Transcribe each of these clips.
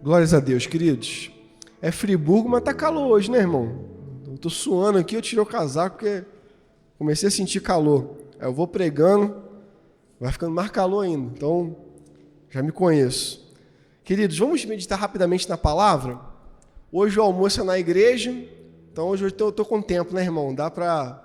Glórias a Deus, queridos. É Friburgo, mas tá calor hoje, né, irmão? Eu tô suando aqui, eu tirei o casaco porque comecei a sentir calor. Aí eu vou pregando, vai ficando mais calor ainda. Então, já me conheço. Queridos, vamos meditar rapidamente na palavra? Hoje o almoço é na igreja, então hoje eu tô com tempo, né, irmão? Dá pra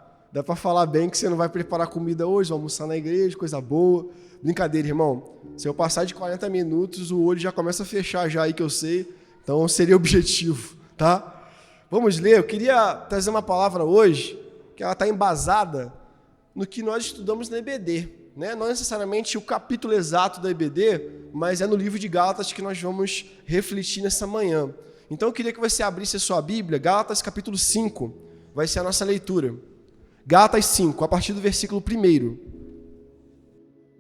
falar bem que você não vai preparar comida hoje, almoçar na igreja, coisa boa. Brincadeira, irmão. Se eu passar de 40 minutos, o olho já começa a fechar já aí que eu sei. Então seria objetivo, tá? Vamos ler. Eu queria trazer uma palavra hoje que ela está embasada no que nós estudamos na EBD, né? Não necessariamente o capítulo exato da EBD, mas é no livro de Gálatas que nós vamos refletir nessa manhã. Então eu queria que você abrisse a sua Bíblia, Gálatas capítulo 5, vai ser a nossa leitura. Gálatas 5, a partir do versículo 1.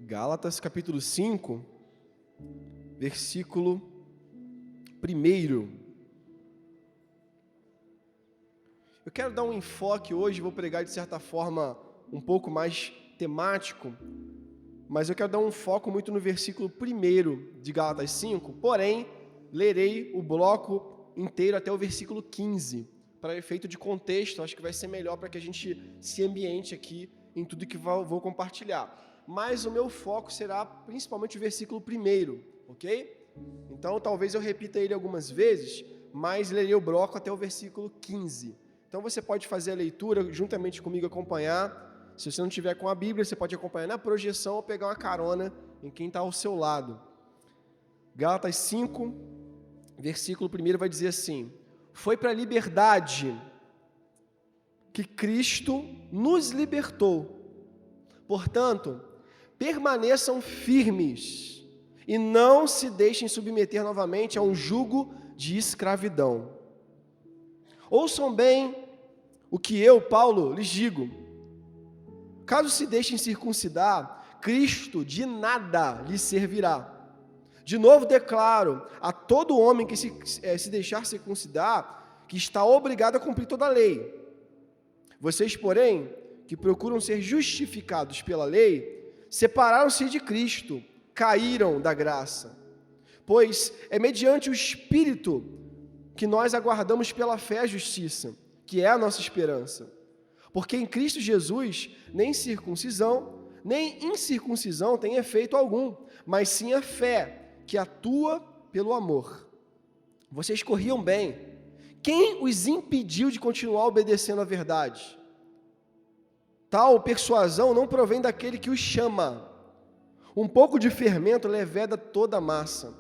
Gálatas capítulo 5, versículo 1. Eu quero dar um enfoque hoje, vou pregar de certa forma um pouco mais temático, mas eu quero dar um foco muito no versículo 1 de Gálatas 5, porém, lerei o bloco inteiro até o versículo 15, para efeito de contexto, acho que vai ser melhor para que a gente se ambiente aqui em tudo que vou compartilhar. Mas o meu foco será principalmente o versículo 1, ok? Então, talvez eu repita ele algumas vezes, mas lerei o bloco até o versículo 15. Então, você pode fazer a leitura juntamente comigo, acompanhar. Se você não tiver com a Bíblia, você pode acompanhar na projeção ou pegar uma carona em quem está ao seu lado. Gálatas 5, versículo 1 vai dizer assim: foi para a liberdade que Cristo nos libertou. Portanto, permaneçam firmes e não se deixem submeter novamente a um jugo de escravidão. Ouçam bem o que eu, Paulo, lhes digo. Caso se deixem circuncidar, Cristo de nada lhes servirá. De novo declaro a todo homem que se deixar circuncidar, que está obrigado a cumprir toda a lei. Vocês, porém, que procuram ser justificados pela lei, separaram-se de Cristo, caíram da graça. Pois é mediante o Espírito que nós aguardamos pela fé a justiça, que é a nossa esperança. Porque em Cristo Jesus, nem circuncisão, nem incircuncisão tem efeito algum, mas sim a fé que atua pelo amor. Vocês corriam bem. Quem os impediu de continuar obedecendo à verdade? Tal persuasão não provém daquele que os chama. Um pouco de fermento leveda toda a massa.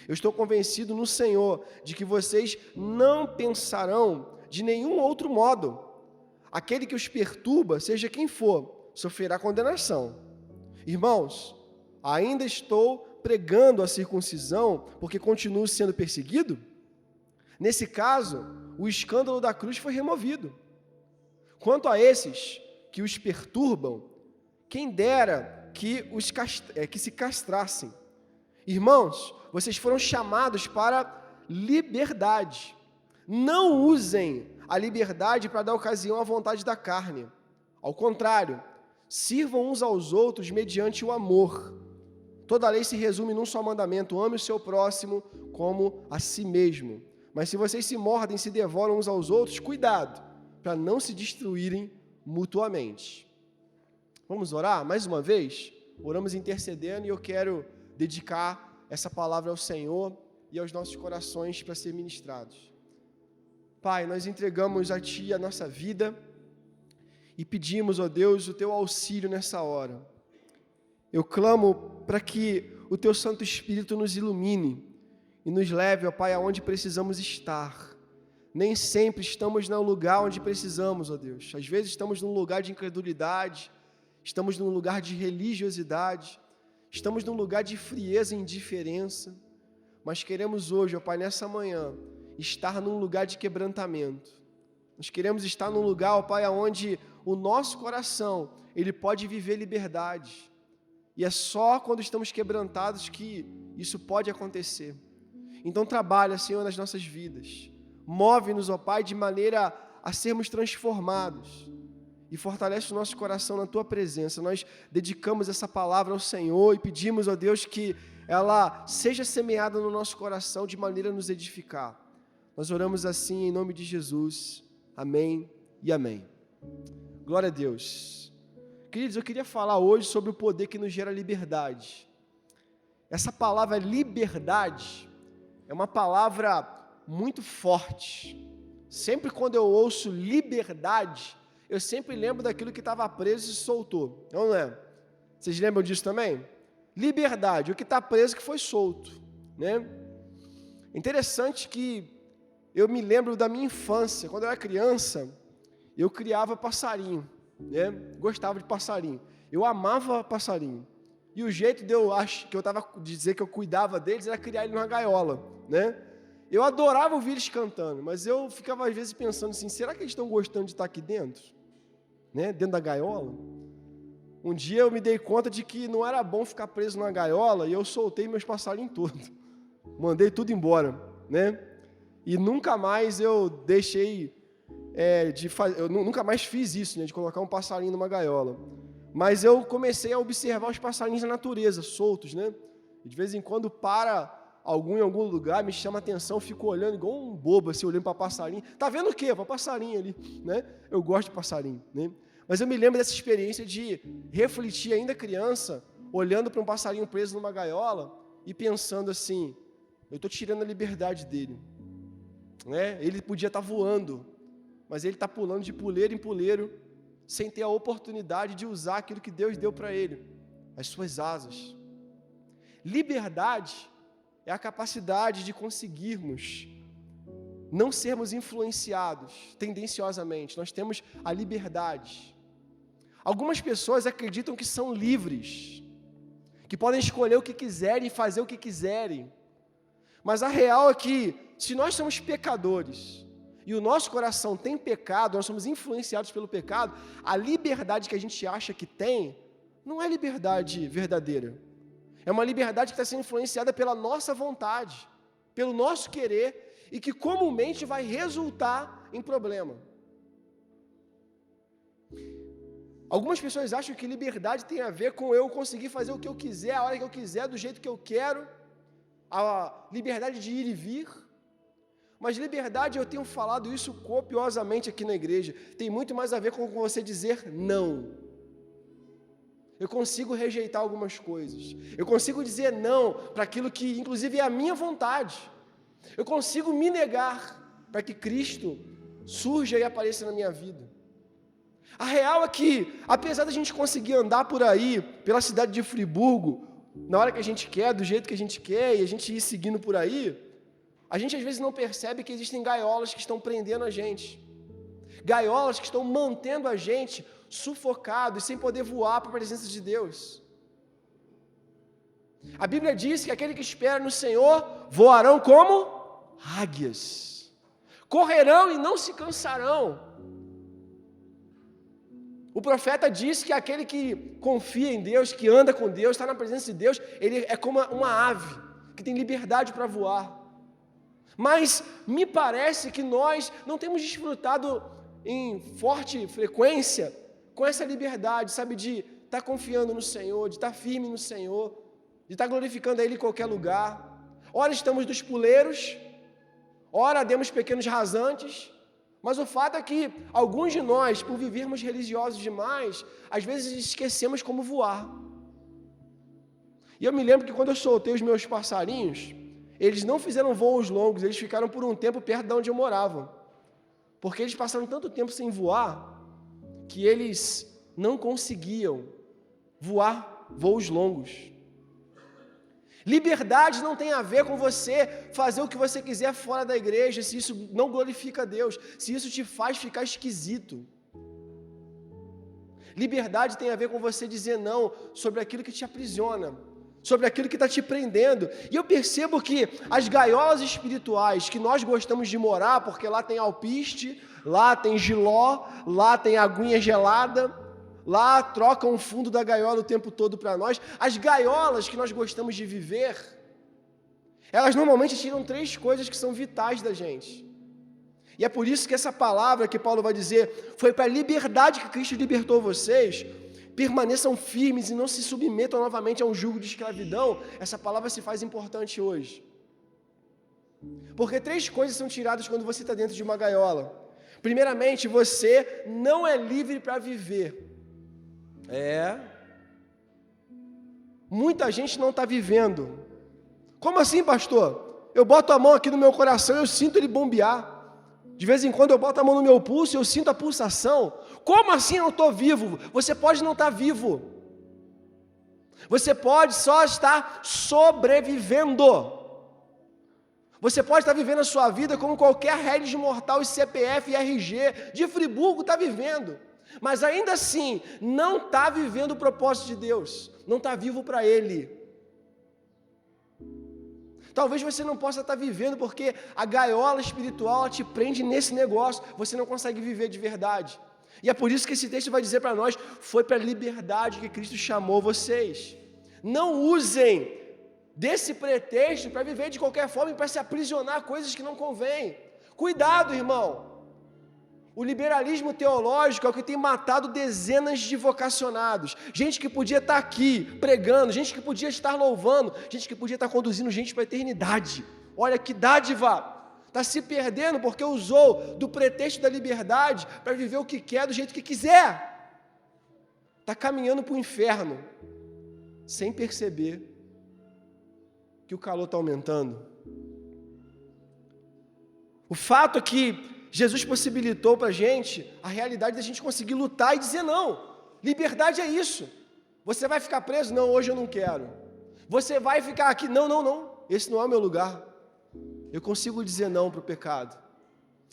Eu estou convencido no Senhor de que vocês não pensarão de nenhum outro modo. Aquele que os perturba, seja quem for, sofrerá condenação. Irmãos, ainda estou pregando a circuncisão porque continuo sendo perseguido? Nesse caso, o escândalo da cruz foi removido. Quanto a esses que os perturbam, quem dera que se castrassem. Irmãos, vocês foram chamados para liberdade. Não usem a liberdade para dar ocasião à vontade da carne. Ao contrário, sirvam uns aos outros mediante o amor. Toda a lei se resume num só mandamento: ame o seu próximo como a si mesmo. Mas se vocês se mordem e se devoram uns aos outros, cuidado, para não se destruírem mutuamente. Vamos orar mais uma vez? Oramos intercedendo e eu quero dedicar essa palavra ao Senhor e aos nossos corações para ser ministrados. Pai, nós entregamos a Ti a nossa vida e pedimos, ó Deus, o Teu auxílio nessa hora. Eu clamo para que o Teu Santo Espírito nos ilumine e nos leve, ó Pai, aonde precisamos estar. Nem sempre estamos no lugar onde precisamos, ó Deus. Às vezes estamos num lugar de incredulidade, estamos num lugar de religiosidade, estamos num lugar de frieza e indiferença, mas queremos hoje, ó Pai, nessa manhã, estar num lugar de quebrantamento. Nós queremos estar num lugar, ó Pai, onde o nosso coração, ele pode viver liberdade. E é só quando estamos quebrantados que isso pode acontecer. Então trabalha, Senhor, nas nossas vidas. Move-nos, ó Pai, de maneira a sermos transformados. e fortalece o nosso coração na Tua presença. Nós dedicamos essa palavra ao Senhor e pedimos, ó Deus, que ela seja semeada no nosso coração de maneira a nos edificar. Nós oramos assim em nome de Jesus. Amém e amém. Glória a Deus. Queridos, eu queria falar hoje sobre o poder que nos gera liberdade. Essa palavra liberdade é uma palavra muito forte. Sempre quando eu ouço liberdade, eu sempre lembro daquilo que estava preso e se soltou. Não é? Vocês lembram disso também? Liberdade, o que está preso que foi solto, né? Interessante que eu me lembro da minha infância. Quando eu era criança, eu criava passarinho, né? Gostava de passarinho. Eu amava passarinho. E o jeito de dizer que eu cuidava deles era criar ele numa gaiola, né? Eu adorava ouvir eles cantando, mas eu ficava às vezes pensando assim, será que eles estão gostando de estar aqui dentro? Né? Dentro da gaiola? Um dia eu me dei conta de que não era bom ficar preso numa gaiola e eu soltei meus passarinhos todos. Mandei tudo embora, né? E nunca mais eu deixei eu nunca mais fiz isso, né? De colocar um passarinho numa gaiola. Mas eu comecei a observar os passarinhos na natureza, soltos, né? E de vez em quando para algum em algum lugar, me chama a atenção, eu fico olhando igual um bobo, assim, olhando para passarinho. Tá vendo o quê? Para passarinho ali, né? Eu gosto de passarinho, né? Mas eu me lembro dessa experiência de refletir ainda criança, olhando para um passarinho preso numa gaiola e pensando assim, eu estou tirando a liberdade dele, né? Ele podia estar voando, mas ele está pulando de puleiro em puleiro, sem ter a oportunidade de usar aquilo que Deus deu para ele, as suas asas. Liberdade é a capacidade de conseguirmos não sermos influenciados tendenciosamente. Nós temos a liberdade. Algumas pessoas acreditam que são livres, que podem escolher o que quiserem e fazer o que quiserem. Mas a real é que, se nós somos pecadores e o nosso coração tem pecado, nós somos influenciados pelo pecado, a liberdade que a gente acha que tem não é liberdade verdadeira. É uma liberdade que está sendo influenciada pela nossa vontade, pelo nosso querer, e que comumente vai resultar em problema. Algumas pessoas acham que liberdade tem a ver com eu conseguir fazer o que eu quiser, a hora que eu quiser, do jeito que eu quero, a liberdade de ir e vir. Mas liberdade, eu tenho falado isso copiosamente aqui na igreja, tem muito mais a ver com você dizer não. Eu consigo rejeitar algumas coisas. Eu consigo dizer não para aquilo que, inclusive, é a minha vontade. Eu consigo me negar para que Cristo surja e apareça na minha vida. A real é que, apesar da gente conseguir andar por aí, pela cidade de Friburgo, na hora que a gente quer, do jeito que a gente quer, e a gente ir seguindo por aí, a gente às vezes não percebe que existem gaiolas que estão prendendo a gente. Gaiolas que estão mantendo a gente sufocado e sem poder voar para a presença de Deus. A Bíblia diz que aquele que espera no Senhor voarão como águias, correrão e não se cansarão. O profeta diz que aquele que confia em Deus, que anda com Deus, está na presença de Deus, ele é como uma ave, que tem liberdade para voar. Mas me parece que nós não temos desfrutado em forte frequência com essa liberdade, sabe, de estar confiando no Senhor, de estar firme no Senhor, de estar glorificando a Ele em qualquer lugar. Ora estamos dos puleiros, ora demos pequenos rasantes, mas o fato é que alguns de nós, por vivermos religiosos demais, às vezes esquecemos como voar. E eu me lembro que quando eu soltei os meus passarinhos, eles não fizeram voos longos, eles ficaram por um tempo perto de onde eu morava, porque eles passaram tanto tempo sem voar, que eles não conseguiam voar voos longos. Liberdade não tem a ver com você fazer o que você quiser fora da igreja, se isso não glorifica a Deus, se isso te faz ficar esquisito. Liberdade tem a ver com você dizer não sobre aquilo que te aprisiona, sobre aquilo que está te prendendo. E eu percebo que as gaiolas espirituais que nós gostamos de morar, porque lá tem alpiste, lá tem giló, lá tem aguinha gelada, lá trocam o fundo da gaiola o tempo todo para nós. As gaiolas que nós gostamos de viver, elas normalmente tiram 3 coisas que são vitais da gente. E é por isso que essa palavra que Paulo vai dizer, foi para a liberdade que Cristo libertou vocês, permaneçam firmes e não se submetam novamente a um jugo de escravidão. Essa palavra se faz importante hoje. Porque 3 coisas são tiradas quando você está dentro de uma gaiola. Primeiramente, você não é livre para viver. Muita gente não está vivendo. Como assim, pastor? Eu boto a mão aqui no meu coração e eu sinto ele bombear. De vez em quando eu boto a mão no meu pulso e eu sinto a pulsação. Como assim eu não estou vivo? Você pode não estar vivo. Você pode só estar sobrevivendo. Você pode estar vivendo a sua vida como qualquer réis mortal e CPF e RG de Friburgo está vivendo. Mas ainda assim, não está vivendo o propósito de Deus. Não está vivo para Ele. Talvez você não possa estar vivendo porque a gaiola espiritual te prende nesse negócio. Você não consegue viver de verdade. E é por isso que esse texto vai dizer para nós, foi para a liberdade que Cristo chamou vocês. Não usem desse pretexto para viver de qualquer forma e para se aprisionar a coisas que não convêm. Cuidado, irmão. O liberalismo teológico é o que tem matado dezenas de vocacionados. Gente que podia estar aqui pregando, gente que podia estar louvando, gente que podia estar conduzindo gente para a eternidade. Olha que dádiva! Está se perdendo porque usou do pretexto da liberdade para viver o que quer do jeito que quiser. Está caminhando para o inferno, sem perceber que o calor está aumentando. O fato é que Jesus possibilitou para a gente a realidade da gente conseguir lutar e dizer não, liberdade é isso. Você vai ficar preso? Não, hoje eu não quero. Você vai ficar aqui? Não, esse não é o meu lugar. Eu consigo dizer não para o pecado.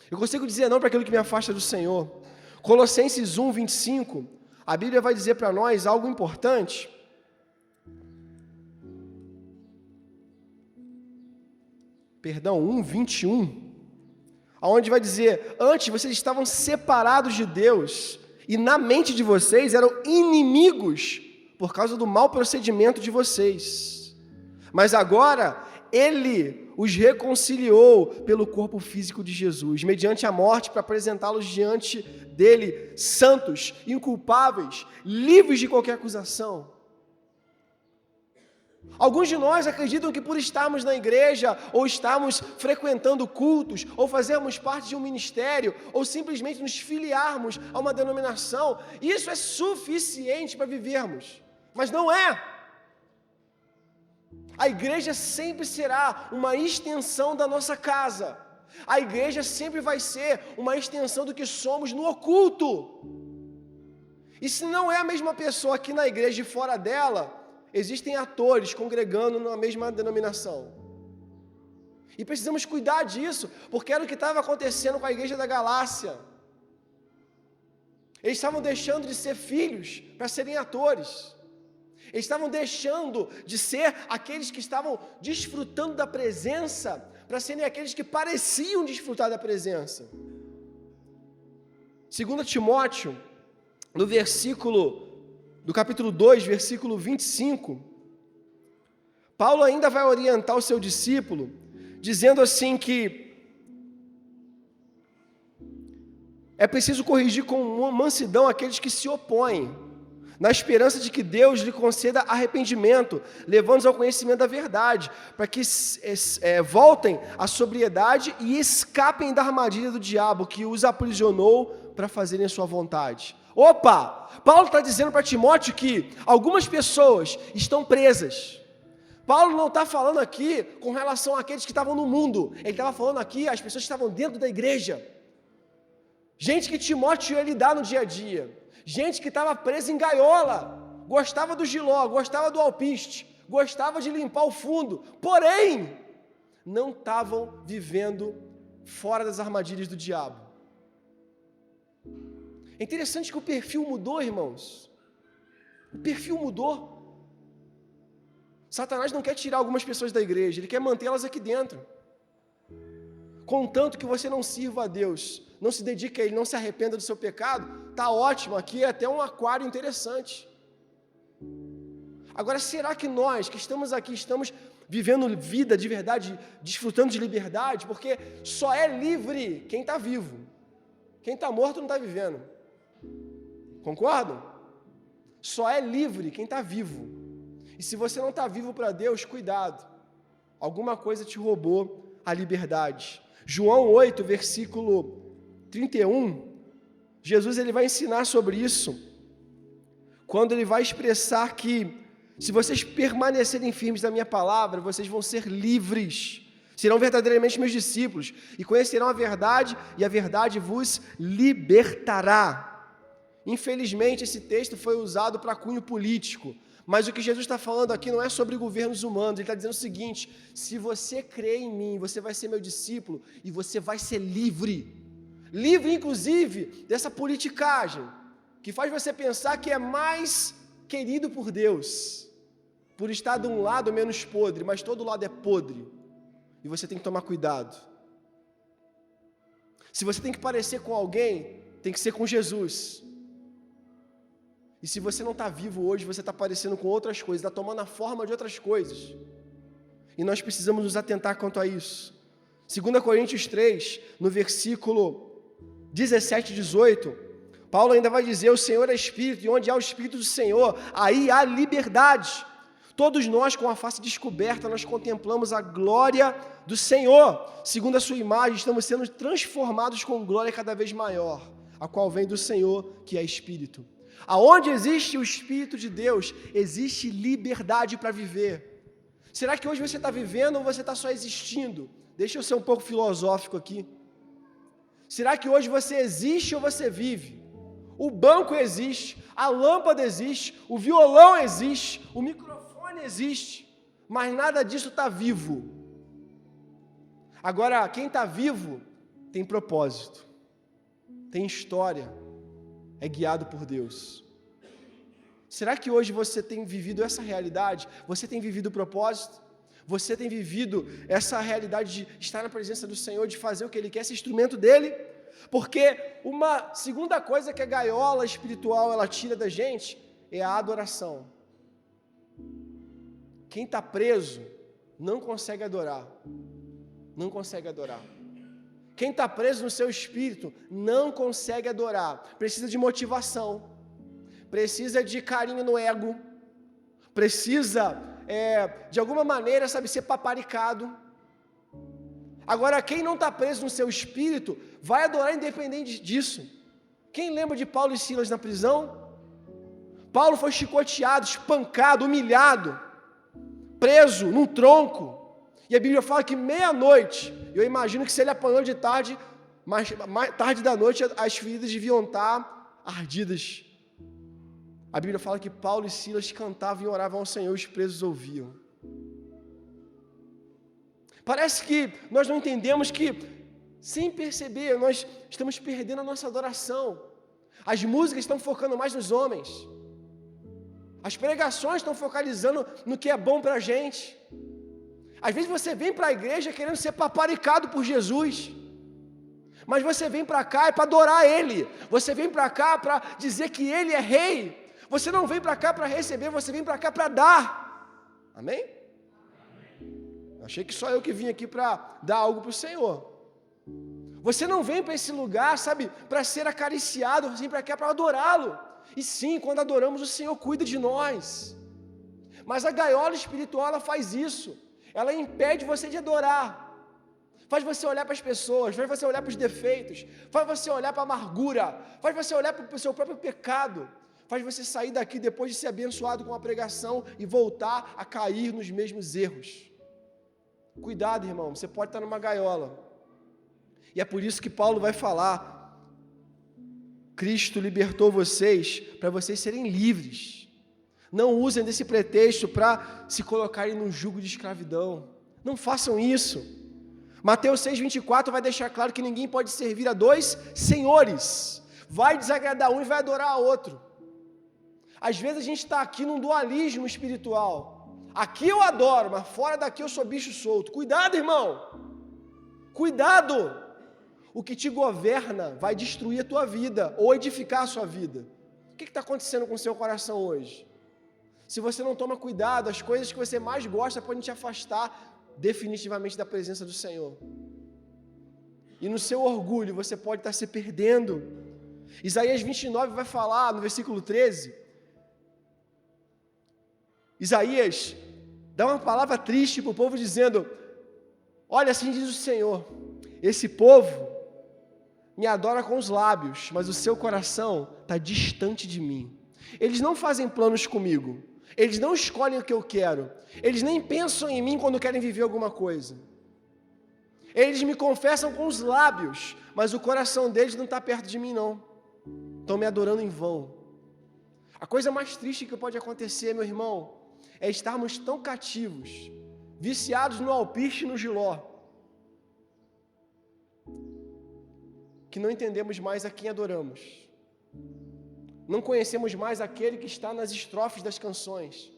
Eu consigo dizer não para aquilo que me afasta do Senhor. Colossenses 1, 25, a Bíblia vai dizer para nós algo importante. Perdão, 1, 21. Onde vai dizer, antes vocês estavam separados de Deus, e na mente de vocês eram inimigos, por causa do mau procedimento de vocês. Mas agora, Ele os reconciliou pelo corpo físico de Jesus, mediante a morte, para apresentá-los diante dEle, santos, inculpáveis, livres de qualquer acusação. Alguns de nós acreditam que por estarmos na igreja, ou estarmos frequentando cultos, ou fazermos parte de um ministério, ou simplesmente nos filiarmos a uma denominação, isso é suficiente para vivermos. Mas não é. A igreja sempre será uma extensão da nossa casa. A igreja sempre vai ser uma extensão do que somos no oculto. E se não é a mesma pessoa aqui na igreja e fora dela, existem atores congregando na mesma denominação. E precisamos cuidar disso, porque era o que estava acontecendo com a igreja da Galácia. Eles estavam deixando de ser filhos para serem atores. Eles estavam deixando de ser aqueles que estavam desfrutando da presença para serem aqueles que pareciam desfrutar da presença. 2 Timóteo, do capítulo 2, versículo 25, Paulo ainda vai orientar o seu discípulo, dizendo assim que é preciso corrigir com mansidão aqueles que se opõem, na esperança de que Deus lhe conceda arrependimento, levando-os ao conhecimento da verdade, para que voltem à sobriedade e escapem da armadilha do diabo, que os aprisionou para fazerem a sua vontade. Opa! Paulo está dizendo para Timóteo que algumas pessoas estão presas. Paulo não está falando aqui com relação àqueles que estavam no mundo. Ele estava falando aqui às pessoas que estavam dentro da igreja. Gente que Timóteo ia lidar no dia a dia. Gente que estava presa em gaiola. Gostava do giló, gostava do alpiste, gostava de limpar o fundo. Porém, não estavam vivendo fora das armadilhas do diabo. É interessante que o perfil mudou, irmãos. O perfil mudou. Satanás não quer tirar algumas pessoas da igreja, ele quer mantê-las aqui dentro. Contanto que você não sirva a Deus, não se dedique a Ele, não se arrependa do seu pecado, está ótimo, aqui é até um aquário interessante. Agora, será que nós que estamos aqui, estamos vivendo vida de verdade, desfrutando de liberdade, porque só é livre quem está vivo. Quem está morto não está vivendo. Concordam? Só é livre quem está vivo. E se você não está vivo para Deus, cuidado. Alguma coisa te roubou a liberdade. João 8, versículo 31, Jesus ele vai ensinar sobre isso, quando ele vai expressar que se vocês permanecerem firmes na minha palavra, vocês vão ser livres, serão verdadeiramente meus discípulos, e conhecerão a verdade, e a verdade vos libertará. Infelizmente, esse texto foi usado para cunho político, mas o que Jesus está falando aqui não é sobre governos humanos, ele está dizendo o seguinte: se você crê em mim, você vai ser meu discípulo, e você vai ser livre, livre inclusive dessa politicagem, que faz você pensar que é mais querido por Deus, por estar de um lado menos podre, mas todo lado é podre, e você tem que tomar cuidado. Se você tem que parecer com alguém, tem que ser com Jesus. E se você não está vivo hoje, você está parecendo com outras coisas, está tomando a forma de outras coisas, e nós precisamos nos atentar quanto a isso. 2 Coríntios 3, no versículo 17 e 18, Paulo ainda vai dizer: o Senhor é Espírito, e onde há o Espírito do Senhor, aí há liberdade. Todos nós, com a face descoberta, nós contemplamos a glória do Senhor. Segundo a sua imagem, estamos sendo transformados com glória cada vez maior, a qual vem do Senhor, que é Espírito. Aonde existe o Espírito de Deus, existe liberdade para viver. Será que hoje você está vivendo ou você está só existindo? Deixa eu ser um pouco filosófico aqui. Será que hoje você existe ou você vive? O banco existe, a lâmpada existe, o violão existe, o microfone existe, mas nada disso está vivo. Agora, quem está vivo tem propósito, tem história, é guiado por Deus. Será que hoje você tem vivido essa realidade? Você tem vivido o propósito? Você tem vivido essa realidade de estar na presença do Senhor, de fazer o que Ele quer, ser instrumento dEle? Porque uma segunda coisa que a gaiola espiritual ela tira da gente é a adoração. Quem está preso não consegue adorar. Não consegue adorar. Quem está preso no seu espírito não consegue adorar. Precisa de motivação. Precisa de carinho no ego. Precisa, de alguma maneira, ser paparicado. Agora, quem não está preso no seu espírito, vai adorar independente disso. Quem lembra de Paulo e Silas na prisão? Paulo foi chicoteado, espancado, humilhado, preso num tronco. E a Bíblia fala que meia-noite, eu imagino que se ele apanhou de tarde, mais tarde da noite, as feridas deviam estar ardidas. A Bíblia fala que Paulo e Silas cantavam e oravam ao Senhor, e os presos ouviam. Parece que nós não entendemos que, sem perceber, nós estamos perdendo a nossa adoração. As músicas estão focando mais nos homens. As pregações estão focalizando no que é bom para a gente. Às vezes você vem para a igreja querendo ser paparicado por Jesus, mas você vem para cá é para adorar Ele. Você vem para cá para dizer que Ele é Rei. Você não vem para cá para receber, você vem para cá para dar. Amém? Achei que só eu que vim aqui para dar algo para o Senhor. Você não vem para esse lugar, para ser acariciado, você vem para cá para adorá-lo. E sim, quando adoramos, o Senhor cuida de nós. Mas a gaiola espiritual, ela faz isso. Ela impede você de adorar. Faz você olhar para as pessoas, faz você olhar para os defeitos, faz você olhar para a amargura, faz você olhar para o seu próprio pecado, faz você sair daqui depois de ser abençoado com a pregação e voltar a cair nos mesmos erros. Cuidado, irmão, você pode estar numa gaiola. E é por isso que Paulo vai falar: Cristo libertou vocês para vocês serem livres. Não usem desse pretexto para se colocarem num jugo de escravidão. Não façam isso. Mateus 6,24 vai deixar claro que ninguém pode servir a dois senhores. Vai desagradar um e vai adorar a outro. Às vezes a gente está aqui num dualismo espiritual. Aqui eu adoro, mas fora daqui eu sou bicho solto. Cuidado, irmão. Cuidado. O que te governa vai destruir a tua vida ou edificar a sua vida. O que está acontecendo com o seu coração hoje? se você não toma cuidado, as coisas que você mais gosta podem te afastar definitivamente da presença do Senhor. E no seu orgulho você pode estar se perdendo. Isaías 29 vai falar no versículo 13. Isaías dá uma palavra triste para o povo dizendo: olha, assim diz o Senhor, esse povo me adora com os lábios, mas o seu coração está distante de mim. Eles não fazem planos comigo, eles não escolhem o que eu quero, eles nem pensam em mim quando querem viver alguma coisa. Eles me confessam com os lábios, mas o coração deles não está perto de mim, não. Estão me adorando em vão. A coisa mais triste que pode acontecer, meu irmão, é estarmos tão cativos, viciados no alpiste e no giló, que não entendemos mais a quem adoramos. Não conhecemos mais aquele que está nas estrofes das canções.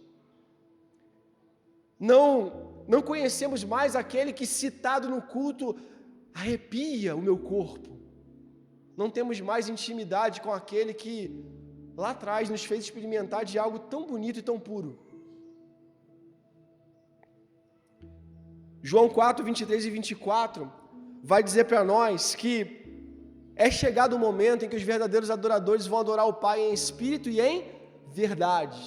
Não conhecemos mais aquele que, citado no culto, arrepia o meu corpo. Não temos mais intimidade com aquele que lá atrás nos fez experimentar de algo tão bonito e tão puro. João 4, 23 e 24 vai dizer para nós que é chegado o momento em que os verdadeiros adoradores vão adorar o Pai em espírito e em verdade.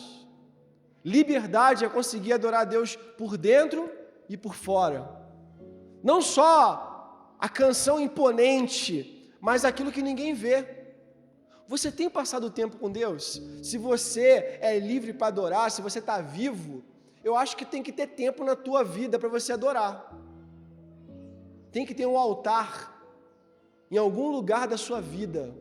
Liberdade é conseguir adorar a Deus por dentro e por fora. Não só a canção imponente, mas aquilo que ninguém vê. Você tem passado tempo com Deus? Se você é livre para adorar, se você está vivo, eu acho que tem que ter tempo na tua vida para você adorar. Tem que ter um altar em algum lugar da sua vida.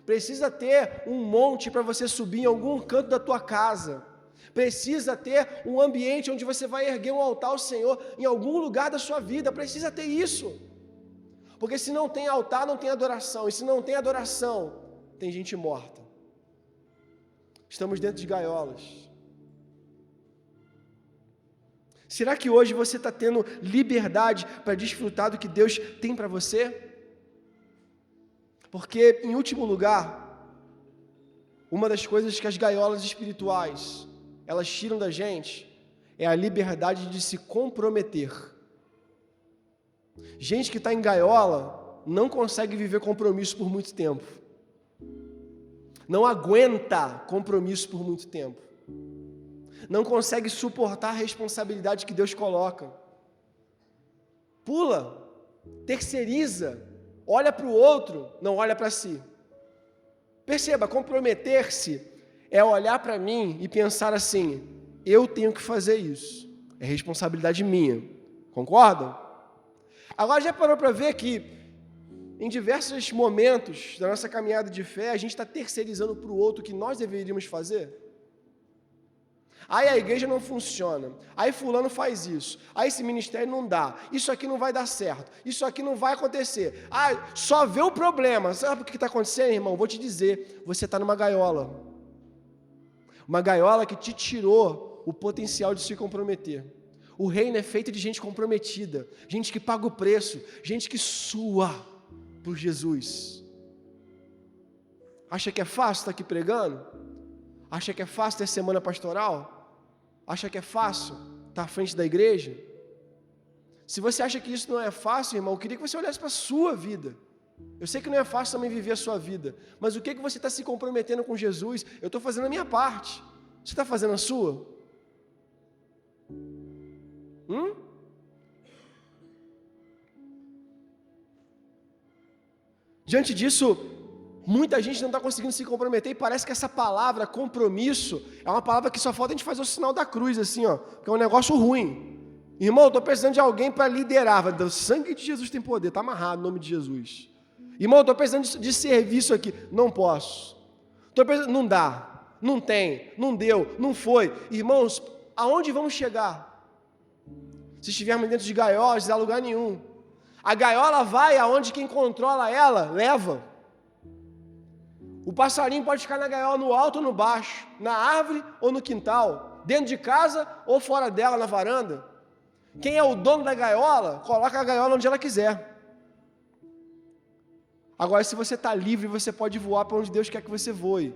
Precisa ter um monte para você subir em algum canto da tua casa. Precisa ter um ambiente onde você vai erguer um altar ao Senhor em algum lugar da sua vida. Precisa ter isso. Porque se não tem altar, não tem adoração. E se não tem adoração, tem gente morta. Estamos dentro de gaiolas. Será que hoje você está tendo liberdade para desfrutar do que Deus tem para você? Porque, em último lugar, uma das coisas que as gaiolas espirituais, elas tiram da gente, é a liberdade de se comprometer. Gente que está em gaiola não consegue viver compromisso por muito tempo. Não aguenta compromisso por muito tempo. Não consegue suportar a responsabilidade que Deus coloca. Pula, terceiriza, olha para o outro, não olha para si. Perceba, comprometer-se é olhar para mim e pensar assim: eu tenho que fazer isso, é responsabilidade minha. Concordam? Agora já parou para ver que em diversos momentos da nossa caminhada de fé, a gente está terceirizando para o outro o que nós deveríamos fazer? Aí a igreja não funciona, aí fulano faz isso, aí esse ministério não dá, isso aqui não vai dar certo, isso aqui não vai acontecer, só vê o problema. Sabe o que está acontecendo, irmão? Vou te dizer, você está numa gaiola, uma gaiola que te tirou o potencial de se comprometer. O reino é feito de gente comprometida, gente que paga o preço, gente que sua por Jesus. Acha que é fácil estar aqui pregando? Acha que é fácil ter semana pastoral? Acha que é fácil estar à frente da igreja? Se você acha que isso não é fácil, irmão, eu queria que você olhasse para a sua vida. Eu sei que não é fácil também viver a sua vida, mas o que você está se comprometendo com Jesus? Eu estou fazendo a minha parte. Você está fazendo a sua? Diante disso, muita gente não está conseguindo se comprometer e parece que essa palavra, compromisso, é uma palavra que só falta a gente fazer o sinal da cruz, assim, ó, que é um negócio ruim. Irmão, eu estou precisando de alguém para liderar. O sangue de Jesus tem poder, está amarrado no nome de Jesus. Irmão, eu estou precisando de serviço aqui. Não posso. Não dá, não tem, não deu, não foi. Irmãos, aonde vamos chegar? Se estivermos dentro de gaiolas, não dá lugar nenhum. A gaiola vai aonde quem controla ela leva. O passarinho pode ficar na gaiola no alto ou no baixo, na árvore ou no quintal, dentro de casa ou fora dela, na varanda. Quem é o dono da gaiola, coloca a gaiola onde ela quiser. Agora, se você está livre, você pode voar para onde Deus quer que você voe.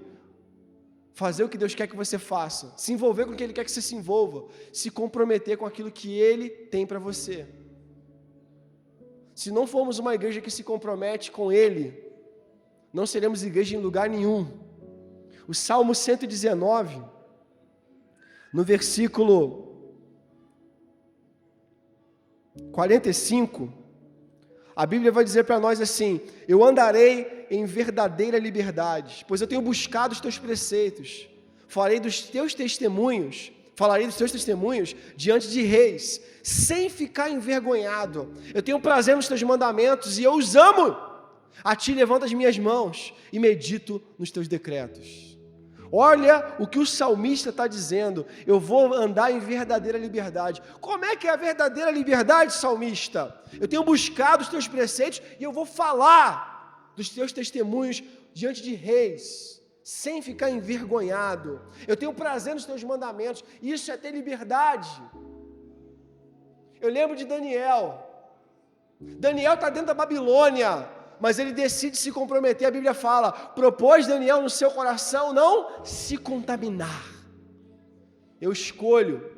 fazer o que Deus quer que você faça, se envolver com o que Ele quer que você se envolva, se comprometer com aquilo que Ele tem para você. Se não formos uma igreja que se compromete com Ele, não seremos igreja em lugar nenhum. O Salmo 119, no versículo 45, a Bíblia vai dizer para nós assim: eu andarei em verdadeira liberdade, pois eu tenho buscado os teus preceitos. Falarei dos teus testemunhos diante de reis, sem ficar envergonhado. Eu tenho prazer nos teus mandamentos e eu os amo. A ti levanto as minhas mãos e medito nos teus decretos. Olha o que o salmista está dizendo: eu vou andar em verdadeira liberdade. Como é que é a verdadeira liberdade, salmista? Eu tenho buscado os teus preceitos e eu vou falar dos teus testemunhos diante de reis, sem ficar envergonhado. Eu tenho prazer nos teus mandamentos. Isso é ter liberdade. Eu lembro de Daniel. Daniel está dentro da Babilônia, mas ele decide se comprometer. A Bíblia fala: propôs Daniel no seu coração não se contaminar. Eu escolho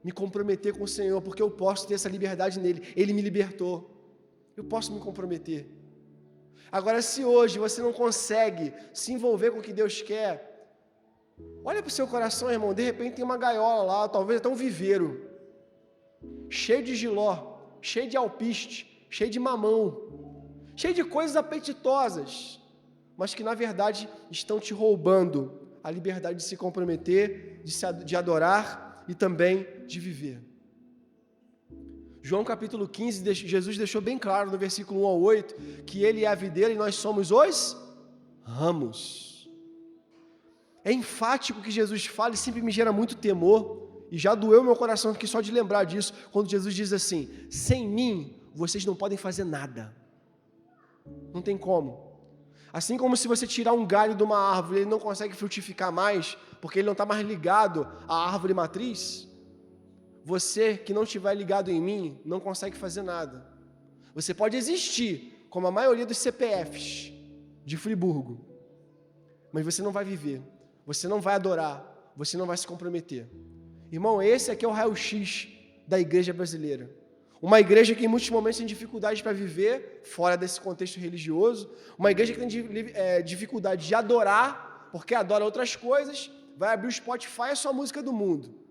me comprometer com o Senhor, porque eu posso ter essa liberdade nele. Ele me libertou. Eu posso me comprometer. Agora, se hoje você não consegue se envolver com o que Deus quer, olha para o seu coração, irmão. De repente tem uma gaiola lá, talvez até um viveiro, cheio de jiló, cheio de alpiste, cheio de mamão, cheio de coisas apetitosas, mas que na verdade estão te roubando a liberdade de se comprometer, de adorar e também de viver. João capítulo 15, Jesus deixou bem claro no versículo 1 ao 8, que Ele é a videira e nós somos os ramos. É enfático que Jesus fala e sempre me gera muito temor, e já doeu meu coração aqui só de lembrar disso, quando Jesus diz assim: sem mim vocês não podem fazer nada. Não tem como. Assim como se você tirar um galho de uma árvore, ele não consegue frutificar mais, porque ele não está mais ligado à árvore matriz. Você que não estiver ligado em mim, não consegue fazer nada. Você pode existir, como a maioria dos CPFs de Friburgo, mas você não vai viver, você não vai adorar, você não vai se comprometer. Irmão, esse aqui é o raio-x da igreja brasileira. Uma igreja que em muitos momentos tem dificuldade para viver fora desse contexto religioso, uma igreja que tem dificuldade de adorar, porque adora outras coisas, vai abrir o Spotify, é só música do mundo.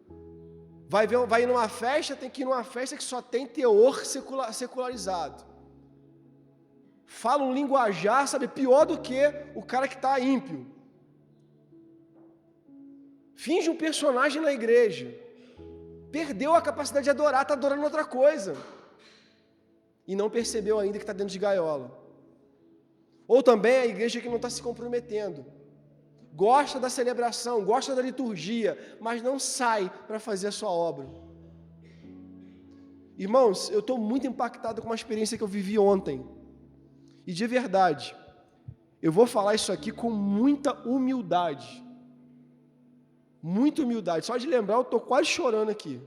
Vai ir numa festa, tem que ir numa festa que só tem teor secularizado. Fala um linguajar, sabe, pior do que o cara que está ímpio. Finge um personagem na igreja. Perdeu a capacidade de adorar, está adorando outra coisa. E não percebeu ainda que está dentro de gaiola. Ou também a igreja que não está se comprometendo. Gosta da celebração, gosta da liturgia, mas não sai para fazer a sua obra. Irmãos, eu estou muito impactado com uma experiência que eu vivi ontem. E de verdade, eu vou falar isso aqui com muita humildade. Muita humildade. Só de lembrar, eu estou quase chorando aqui.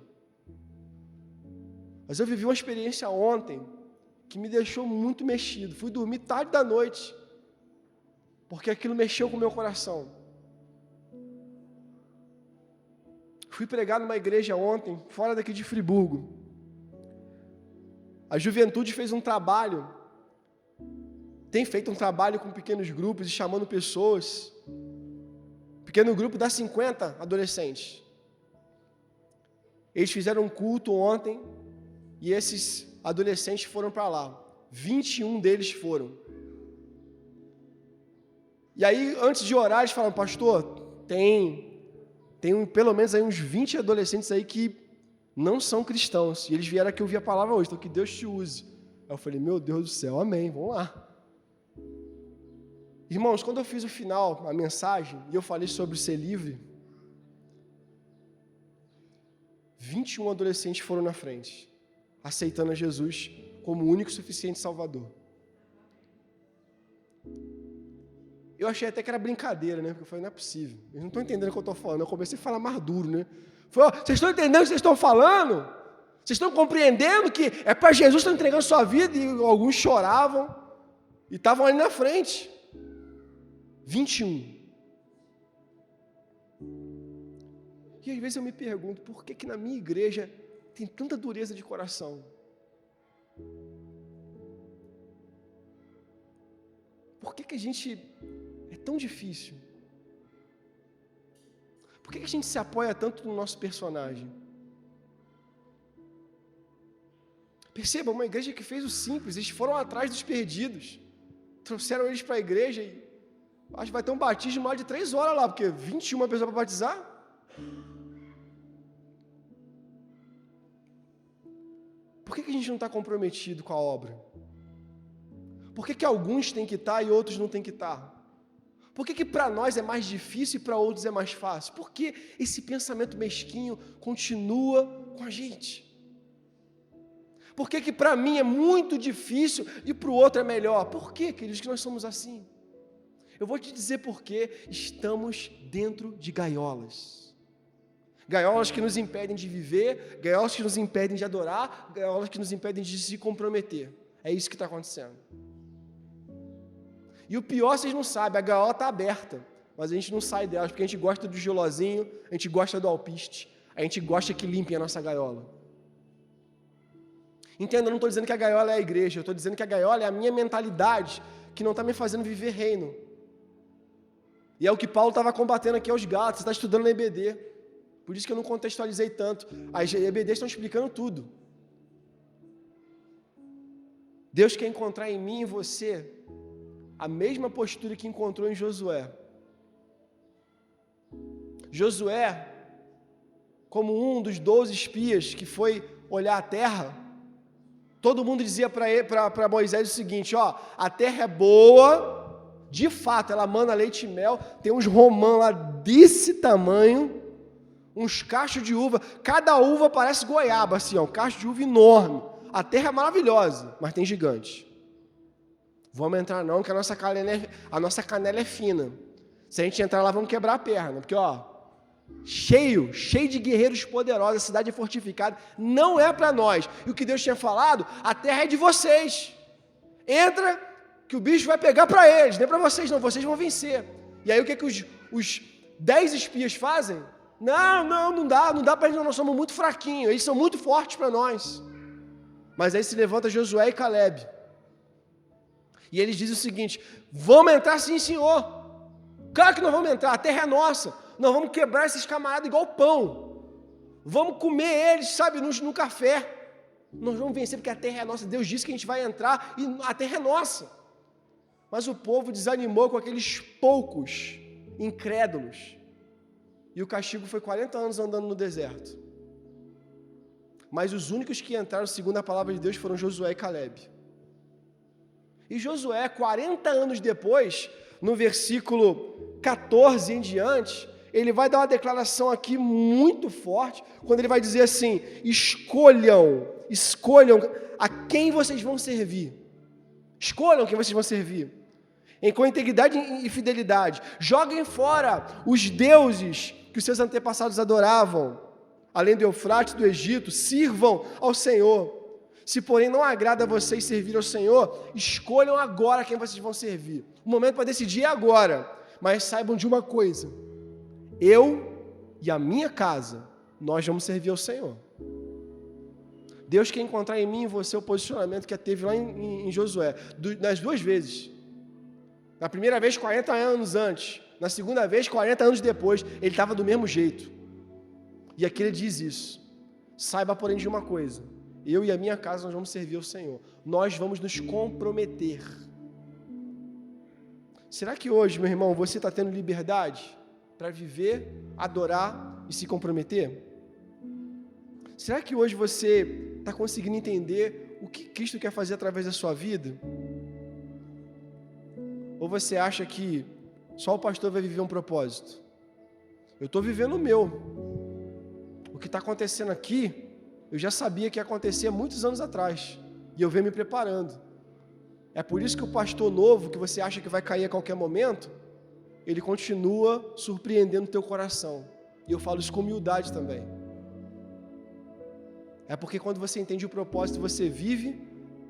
Mas eu vivi uma experiência ontem que me deixou muito mexido. Fui dormir tarde da noite, porque aquilo mexeu com o meu coração. Fui pregar numa igreja ontem, fora daqui de Friburgo. A juventude fez um trabalho, tem feito um trabalho com pequenos grupos e chamando pessoas. Pequeno grupo dá 50 adolescentes. Eles fizeram um culto ontem e esses adolescentes foram para lá. 21 deles foram. E aí, antes de orar, eles falaram: pastor, tem pelo menos aí uns 20 adolescentes aí que não são cristãos. E eles vieram aqui ouvir a palavra hoje, então que Deus te use. Aí eu falei: meu Deus do céu, amém, vamos lá. Irmãos, quando eu fiz o final, a mensagem, e eu falei sobre ser livre, 21 adolescentes foram na frente, aceitando a Jesus como o único e suficiente Salvador. Eu achei até que era brincadeira, né? Porque eu falei: não é possível, eles não estão entendendo o que eu estou falando. Eu comecei a falar mais duro, né? Falei: vocês estão entendendo o que vocês estão falando? Vocês estão compreendendo que é para Jesus que estão entregando sua vida? E alguns choravam e estavam ali na frente. 21. E às vezes eu me pergunto, por que na minha igreja tem tanta dureza de coração? Por que a gente é tão difícil? Por que a gente se apoia tanto no nosso personagem? Perceba, uma igreja que fez o simples, eles foram atrás dos perdidos, trouxeram eles para a igreja e acho que vai ter um batismo lá de 3 horas lá, porque 21 pessoas para batizar. Por que a gente não está comprometido com a obra? Por que alguns têm que estar e outros não têm que estar? Por que para nós é mais difícil e para outros é mais fácil? Por que esse pensamento mesquinho continua com a gente? Por que para mim é muito difícil e para o outro é melhor? Por que, queridos, que nós somos assim? Eu vou te dizer por quê. Estamos dentro de gaiolas. Gaiolas que nos impedem de viver, gaiolas que nos impedem de adorar, gaiolas que nos impedem de se comprometer. É isso que está acontecendo. E o pior, vocês não sabem, a gaiola está aberta, mas a gente não sai delas, porque a gente gosta do gelozinho, a gente gosta do alpiste, a gente gosta que limpem a nossa gaiola. Entenda, eu não estou dizendo que a gaiola é a igreja, eu estou dizendo que a gaiola é a minha mentalidade, que não está me fazendo viver reino. E é o que Paulo estava combatendo aqui aos Gálatas, você está estudando na EBD, por isso que eu não contextualizei tanto. As EBDs estão explicando tudo. Deus quer encontrar em mim e você a mesma postura que encontrou em Josué. Josué, como um dos 12 espias que foi olhar a terra, todo mundo dizia para Moisés o seguinte, a terra é boa, de fato, ela mana leite e mel, tem uns romãs lá desse tamanho, uns cachos de uva, cada uva parece goiaba, assim, um cacho de uva enorme. A terra é maravilhosa, mas tem gigantes. Vamos entrar não, que a nossa canela é fina. Se a gente entrar lá, vamos quebrar a perna, porque cheio de guerreiros poderosos, a cidade é fortificada, não é para nós. E o que Deus tinha falado, a terra é de vocês. Entra, que o bicho vai pegar para eles, não é para vocês não, vocês vão vencer. E aí o que os 10 espias fazem? Não dá para eles, nós somos muito fraquinhos, eles são muito fortes para nós. Mas aí se levanta Josué e Calebe. E eles dizem o seguinte, vamos entrar sim, senhor. Claro que nós vamos entrar, a terra é nossa. Nós vamos quebrar esses camaradas igual pão. Vamos comer eles, sabe, no café. Nós vamos vencer porque a terra é nossa. Deus disse que a gente vai entrar e a terra é nossa. Mas o povo desanimou com aqueles poucos incrédulos. E o castigo foi 40 anos andando no deserto. Mas os únicos que entraram, segundo a palavra de Deus, foram Josué e Calebe. E Josué, 40 anos depois, no versículo 14 em diante, ele vai dar uma declaração aqui muito forte, quando ele vai dizer assim, escolham a quem vocês vão servir. Escolham quem vocês vão servir. Com integridade e fidelidade. Joguem fora os deuses que os seus antepassados adoravam, além do Eufrates, do Egito, sirvam ao Senhor. Se, porém, não agrada a vocês servir ao Senhor, escolham agora quem vocês vão servir. O momento para decidir é agora. Mas saibam de uma coisa. Eu e a minha casa, nós vamos servir ao Senhor. Deus quer encontrar em mim e você o posicionamento que teve lá em Josué. Nas 2 vezes. Na primeira vez, 40 anos antes. Na segunda vez, 40 anos depois. Ele estava do mesmo jeito. E aqui ele diz isso. Saiba, porém, de uma coisa. Eu e a minha casa, nós vamos servir ao Senhor. Nós vamos nos comprometer. Será que hoje, meu irmão, você está tendo liberdade para viver, adorar e se comprometer? Será que hoje você está conseguindo entender o que Cristo quer fazer através da sua vida? Ou você acha que só o pastor vai viver um propósito? Eu estou vivendo o meu. O que está acontecendo aqui, eu já sabia que ia acontecer há muitos anos atrás. E eu venho me preparando. É por isso que o pastor novo, que você acha que vai cair a qualquer momento, ele continua surpreendendo o teu coração. E eu falo isso com humildade também. É porque quando você entende o propósito, você vive,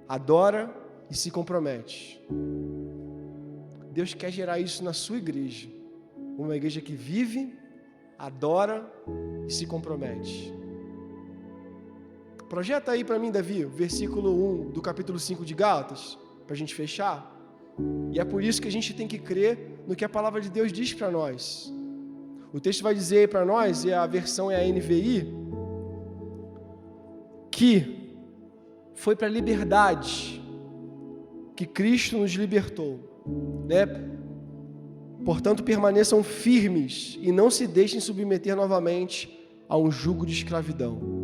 adora e se compromete. Deus quer gerar isso na sua igreja. Uma igreja que vive, adora e se compromete. Projeta aí para mim, Davi, o versículo 1 do capítulo 5 de Gálatas, para a gente fechar. E é por isso que a gente tem que crer no que a palavra de Deus diz para nós. O texto vai dizer para nós, e a versão é a NVI, que foi para a liberdade que Cristo nos libertou, né? Portanto, permaneçam firmes e não se deixem submeter novamente a um jugo de escravidão.